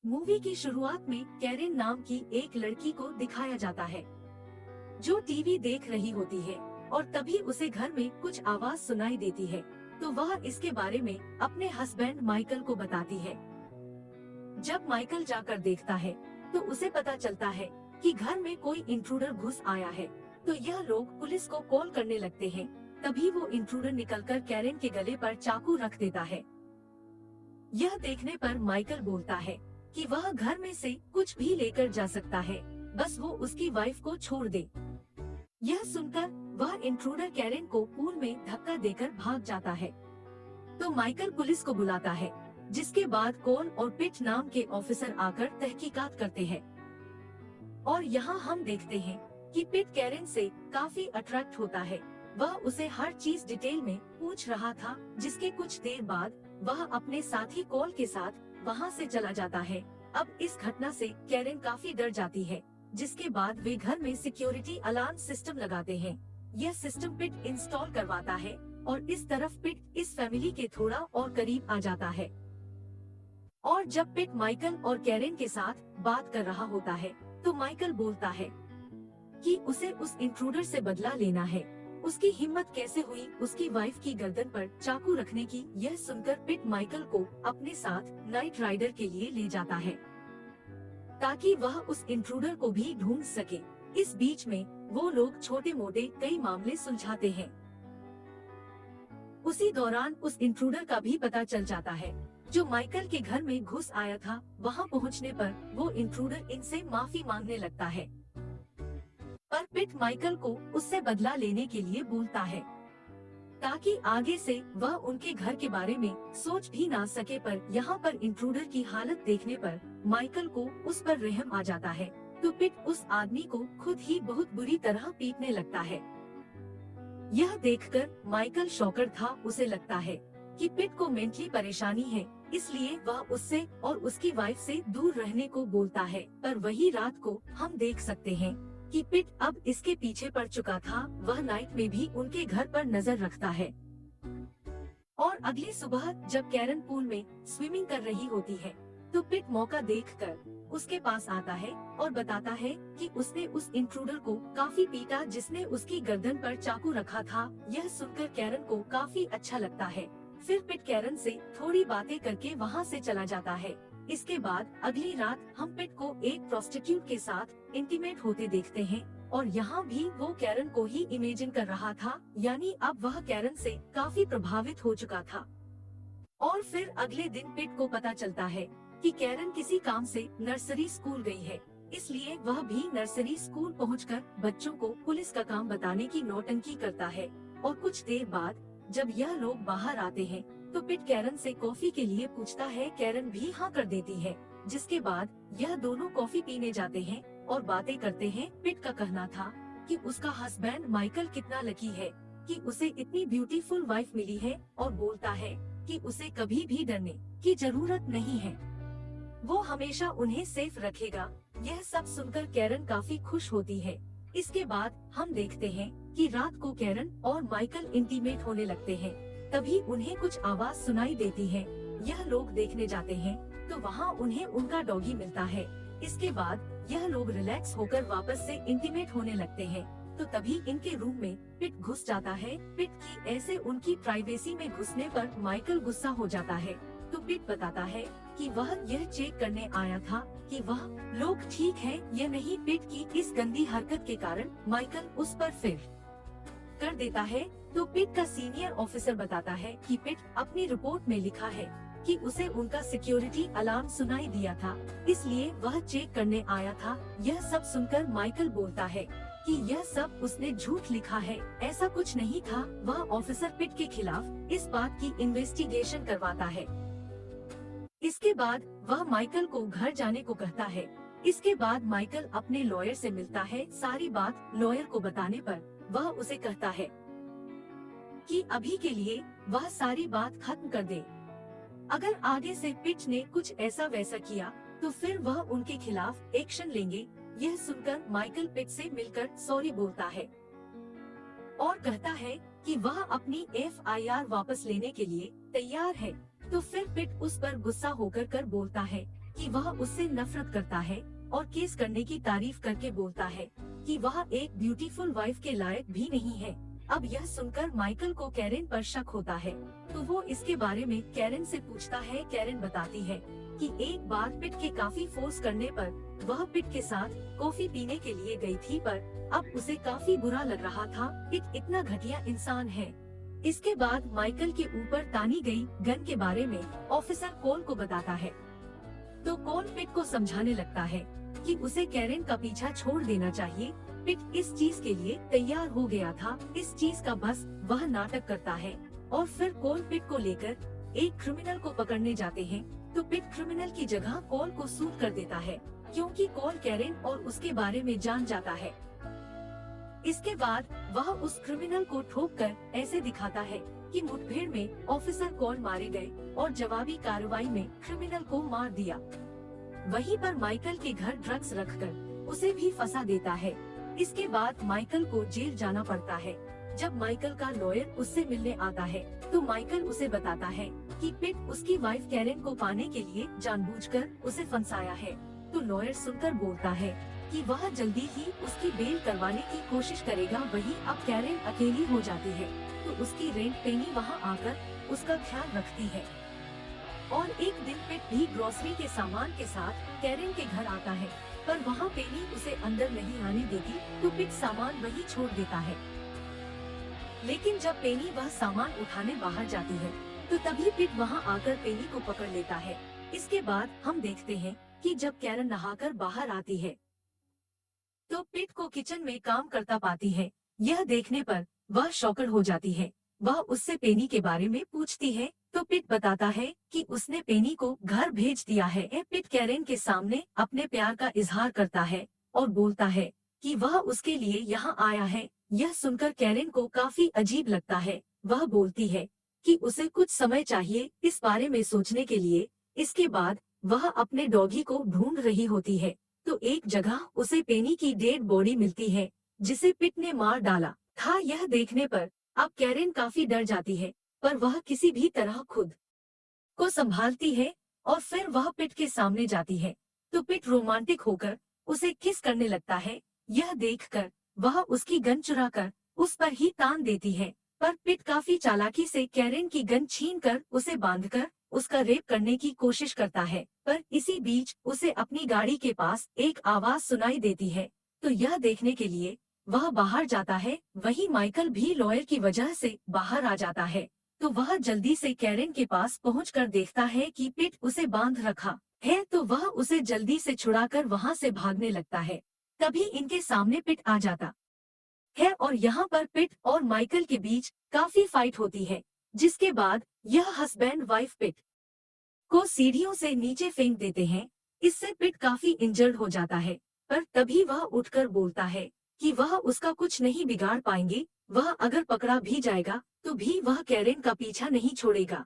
Movie की शुरुआत में कैरेन नाम की एक लड़की को दिखाया जाता है जो टीवी देख रही होती है और तभी उसे घर में कुछ आवाज सुनाई देती है। तो वह इसके बारे में अपने हस्बैंड माइकल को बताती है। जब माइकल जाकर देखता है तो उसे पता चलता है कि घर में कोई इंट्रूडर घुस आया है। तो यह लोग पुलिस को कॉल करने लगते हैं। तभी वो इंट्रूडर निकलकर कैरेन के गले पर चाकू रख देता है। यह देखने पर माइकल बोलता है कि वह घर में से कुछ भी लेकर जा सकता है, बस वो उसकी वाइफ को छोड़ दे। यह सुनकर वह इंट्रूडर कैरेन को पूल में धक्का देकर भाग जाता है। तो माइकल पुलिस को बुलाता है, जिसके बाद कॉल और पिट नाम के ऑफिसर आकर तहकीकात करते हैं। और यहाँ हम देखते हैं कि पिट कैरेन से काफी अट्रैक्ट होता है। वह उसे हर चीज डिटेल में पूछ रहा था, जिसके कुछ देर बाद वह अपने साथी कॉल के साथ वहाँ से चला जाता है। अब इस घटना से कैरेन काफी डर जाती है, जिसके बाद वे घर में सिक्योरिटी अलार्म सिस्टम लगाते हैं। यह सिस्टम पिट इंस्टॉल करवाता है और इस तरफ पिट इस फैमिली के थोड़ा और करीब आ जाता है। और जब पिट माइकल और कैरेन के साथ बात कर रहा होता है तो माइकल बोलता है कि उसे उस इंट्रूडर से बदला लेना है। उसकी हिम्मत कैसे हुई उसकी वाइफ की गर्दन पर चाकू रखने की। यह सुनकर पिट माइकल को अपने साथ नाइट राइडर के लिए ले जाता है ताकि वह उस इंट्रूडर को भी ढूंढ सके। इस बीच में वो लोग छोटे मोटे कई मामले सुलझाते हैं। उसी दौरान उस इंट्रूडर का भी पता चल जाता है जो माइकल के घर में घुस आया था। वहां पहुंचने पर वो इंट्रूडर इनसे माफी मांगने लगता है, पर पिट माइकल को उससे बदला लेने के लिए बोलता है ताकि आगे से वह उनके घर के बारे में सोच भी ना सके। पर यहाँ पर इंट्रूडर की हालत देखने पर माइकल को उस पर रहम आ जाता है। तो पिट उस आदमी को खुद ही बहुत बुरी तरह पीटने लगता है। यह देखकर माइकल शॉकर था। उसे लगता है कि पिट को मेंटली परेशानी है, इसलिए वह उससे और उसकी वाइफ से दूर रहने को बोलता है। पर वही रात को हम देख सकते हैं कि पिट अब इसके पीछे पड़ चुका था। वह नाइट में भी उनके घर पर नजर रखता है। और अगली सुबह जब कैरन पूल में स्विमिंग कर रही होती है तो पिट मौका देखकर उसके पास आता है और बताता है कि उसने उस इंट्रूडर को काफी पीटा जिसने उसकी गर्दन पर चाकू रखा था। यह सुनकर कैरन को काफी अच्छा लगता है। फिर पिट कैरन से थोड़ी बातें करके वहाँ से चला जाता है। इसके बाद अगली रात हम पिट को एक प्रोस्टिट्यूट के साथ इंटीमेट होते देखते हैं और यहाँ भी वो कैरन को ही इमेजिन कर रहा था, यानी अब वह कैरन से काफी प्रभावित हो चुका था। और फिर अगले दिन पिट को पता चलता है कि कैरन किसी काम से नर्सरी स्कूल गई है, इसलिए वह भी नर्सरी स्कूल पहुंचकर बच्चों को पुलिस का काम बताने की नौटंकी करता है। और कुछ देर बाद जब यह लोग बाहर आते हैं तो पिट कैरन से कॉफी के लिए पूछता है। कैरन भी हाँ कर देती है, जिसके बाद यह दोनों कॉफी पीने जाते हैं और बातें करते हैं। पिट का कहना था कि उसका हस्बैंड माइकल कितना लकी है कि उसे इतनी ब्यूटीफुल वाइफ मिली है और बोलता है कि उसे कभी भी डरने की जरूरत नहीं है, वो हमेशा उन्हें सेफ रखेगा। यह सब सुनकर कैरन काफी खुश होती है। इसके बाद हम देखते हैं कि रात को कैरन और माइकल इंटीमेट होने लगते हैं। तभी उन्हें कुछ आवाज सुनाई देती है। यह लोग देखने जाते हैं तो वहाँ उन्हें उनका डॉगी मिलता है। इसके बाद यह लोग रिलैक्स होकर वापस से इंटीमेट होने लगते हैं। तो तभी इनके रूम में पिट घुस जाता है। पिट की ऐसे उनकी प्राइवेसी में घुसने पर माइकल गुस्सा हो जाता है। तो पिट बताता है कि वह यह चेक करने आया था कि वह लोग ठीक है या नहीं। पिट की इस गंदी हरकत के कारण माइकल उस पर फिर कर देता है। तो पिट का सीनियर ऑफिसर बताता है कि पिट अपनी रिपोर्ट में लिखा है कि उसे उनका सिक्योरिटी अलार्म सुनाई दिया था, इसलिए वह चेक करने आया था। यह सब सुनकर माइकल बोलता है कि यह सब उसने झूठ लिखा है, ऐसा कुछ नहीं था। वह ऑफिसर पिट के खिलाफ इस बात की इन्वेस्टिगेशन करवाता है। इसके बाद वह माइकल को घर जाने को कहता है। इसके बाद माइकल अपने लॉयर से मिलता है। सारी बात लॉयर को बताने पर वह उसे कहता है कि अभी के लिए वह सारी बात खत्म कर दे। अगर आगे से पिट ने कुछ ऐसा वैसा किया तो फिर वह उनके खिलाफ एक्शन लेंगे। यह सुनकर माइकल पिट से मिलकर सॉरी बोलता है और कहता है कि वह अपनी FIR वापस लेने के लिए तैयार है। तो फिर पिट उस पर गुस्सा होकर बोलता है कि वह उससे नफरत करता है और किस करने की तारीफ करके बोलता है कि वह एक ब्यूटीफुल वाइफ के लायक भी नहीं है। अब यह सुनकर माइकल को कैरेन पर शक होता है, तो वो इसके बारे में कैरेन से पूछता है। कैरेन बताती है कि एक बार पिट के काफी फोर्स करने पर वह पिट के साथ कॉफी पीने के लिए गई थी, पर अब उसे काफी बुरा लग रहा था। पिट इतना घटिया इंसान है। इसके बाद माइकल के ऊपर तानी गई गन के बारे में ऑफिसर कोल को बताता है, तो कोल पिट को समझाने लगता है कि उसे कैरेन का पीछा छोड़ देना चाहिए। पिट इस चीज के लिए तैयार हो गया था, इस चीज का बस वह नाटक करता है। और फिर कोल पिट को लेकर एक क्रिमिनल को पकड़ने जाते हैं, तो पिट क्रिमिनल की जगह कोल को सूट कर देता है, क्योंकि कोल कैरेन और उसके बारे में जान जाता है। इसके बाद वह उस क्रिमिनल को ठोककर ऐसे दिखाता है कि मुठभेड़ में ऑफिसर कोल मारे गए और जवाबी कार्रवाई में क्रिमिनल को मार दिया। वहीं पर माइकल के घर ड्रग्स रखकर उसे भी फंसा देता है। इसके बाद माइकल को जेल जाना पड़ता है। जब माइकल का लॉयर उससे मिलने आता है, तो माइकल उसे बताता है कि पिट उसकी वाइफ कैरेन को पाने के लिए जानबूझकर उसे फंसाया है। तो लॉयर सुनकर बोलता है कि वह जल्दी ही उसकी बेल करवाने की कोशिश करेगा। वहीं अब कैरेन अकेली हो जाती है, तो उसकी रेंट पेनी वहां आकर उसका ख्याल रखती है। और एक दिन पिट भी ग्रोसरी के सामान के साथ कैरेन के घर आता है, पर वहां पेनी उसे अंदर नहीं आने देती, तो पिट सामान वहीं छोड़ देता है। लेकिन जब पेनी वह सामान उठाने बाहर जाती है, तो तभी पिट वहां आकर पेनी को पकड़ लेता है। इसके बाद हम देखते हैं कि जब कैरेन नहाकर बाहर आती है, तो पिट को किचन में काम करता पाती है। यह देखने पर वह शॉकर हो जाती है। वह उससे पेनी के बारे में पूछती है, तो पिट बताता है कि उसने पेनी को घर भेज दिया है। पिट कैरेन के सामने अपने प्यार का इजहार करता है और बोलता है कि वह उसके लिए यहाँ आया है। यह सुनकर कैरेन को काफी अजीब लगता है। वह बोलती है कि उसे कुछ समय चाहिए इस बारे में सोचने के लिए। इसके बाद वह अपने डॉगी को ढूंढ रही होती है, तो एक जगह उसे पेनी की डेड बॉडी मिलती है, जिसे पिट ने मार डाला था। यह देखने पर अब कैरेन काफी डर जाती है, पर वह किसी भी तरह खुद को संभालती है और फिर वह पिट के सामने जाती है, तो पिट रोमांटिक होकर उसे किस करने लगता है। यह देखकर वह उसकी गन चुराकर उस पर ही तान देती है, पर पिट काफी चालाकी से कैरेन की गन छीनकर उसे बांधकर उसका रेप करने की कोशिश करता है। पर इसी बीच उसे अपनी गाड़ी के पास एक आवाज सुनाई देती है, तो यह देखने के लिए वह बाहर जाता है। वहीं माइकल भी लॉयर की वजह से बाहर आ जाता है, तो वह जल्दी से कैरेन के पास पहुंचकर देखता है कि पिट उसे बांध रखा है, तो वह उसे जल्दी से छुड़ाकर वहां से भागने लगता है। तभी इनके सामने पिट आ जाता है और यहाँ पर पिट और माइकल के बीच काफी फाइट होती है, जिसके बाद यह हस्बैंड वाइफ पिट को सीढ़ियों से नीचे फेंक देते हैं। इससे पिट काफी इंजर्ड हो जाता है, पर तभी वह उठकर बोलता है कि वह उसका कुछ नहीं बिगाड़ पाएंगे। वह अगर पकड़ा भी जाएगा तो भी वह कैरेन का पीछा नहीं छोड़ेगा।